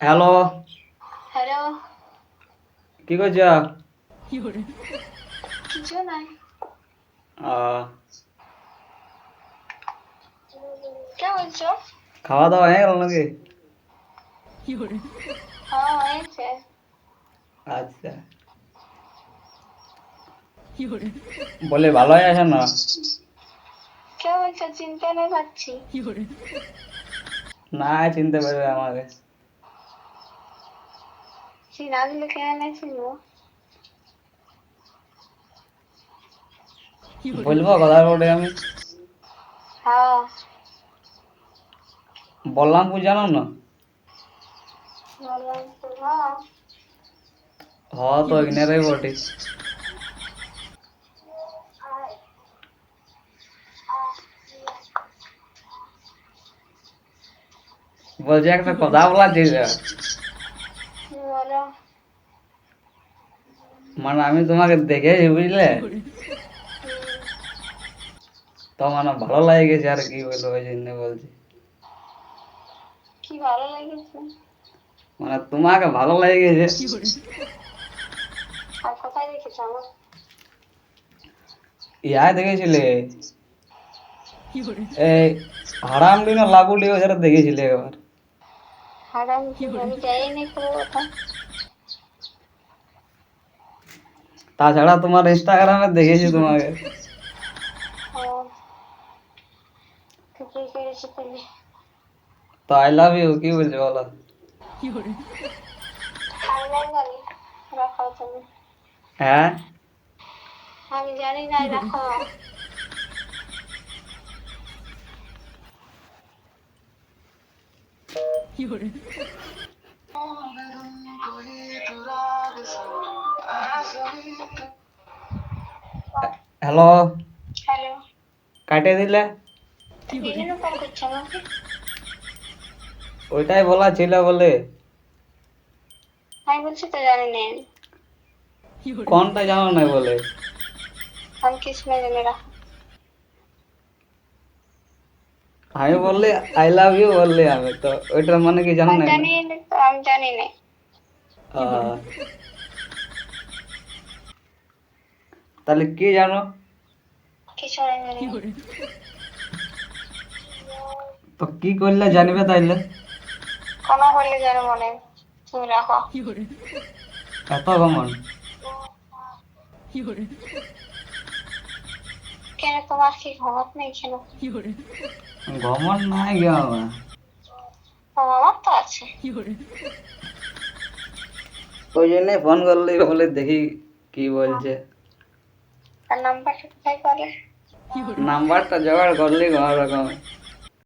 Hello, hello, কি করছ? কিছু নাই। কে বলছো? খাওয়া দাওয়া হয়ে গেল নাকি? হ্যাঁ হয়েছে। আচ্ছা, বলে ভালোই আছেন না? কে বলছো? চিনতে নেই পাচ্ছি। না, চিনতে পারবে আমাকে। চিনা দিলে কেন চিনবো? বলবো কথা বলে আমি হ্যাঁ বললামপুর জানো না? বললাম তো, হ্যাঁ। হ তো এখানে বটে। বলছি একটা কথা বলা ছিল। বলো। মানে আমি তোমাকে দেখেছি বুঝলে, তো মানে ভালো লাগে গেছে আর কি বলবো, ওই জন্য বলছি। কি ভালো লেগেছে? মানে তোমাকে ভালো লাগে গেছে। আর কোথায় দেখেছো আমার? ইহায় দেখেছিলে এই হারামডি না লাগুডি ওই জায়গা দেখেছিলে একবার। হারাম কি? আমি যাইনি কোনো কোথাও। তাছাড়া তোমার ইনস্টাগ্রামে দেখেছি তোমাকে। ও, ঠিকই করেছি তাহলে। তো আই লাভ ইউ কি বলছো বলো? আমি নাই জানি, রাখো তুমি। হ্যাঁ, আমি জানি না, রাখো। হ্যালো, হ্যালো, কাটে দিলে? কি জন্য ফোন করছো আমাকে? ওইটাই বলা ছিল বলে। আমি বলছি তো জানি না। কোনটা জানো না বলে? আমি কিছু না জানি, রাখো। আমি বললে আই লাভ ইউ বললে, আমি তো ওইটার মানে কি জানো আমি না? জানি না তো, আমি জানি না। তাহলে কি জানো? কিছু না জানি। তো কি করলে জানবে তাইলে? কোনো বললে জানো মনে, তুমি রাখো। এত কমন? কেন, তোমার কি ঘুমাত নেই কেন? ঘমন নাই গে আমার। আমার তো আছে। ওই জন্যই ফোন করলি বলে দেখি কি বলছে। আর নাম্বারটা কোথায় পালে? নাম্বারটা জোগাড় করলি কোনো রকমে।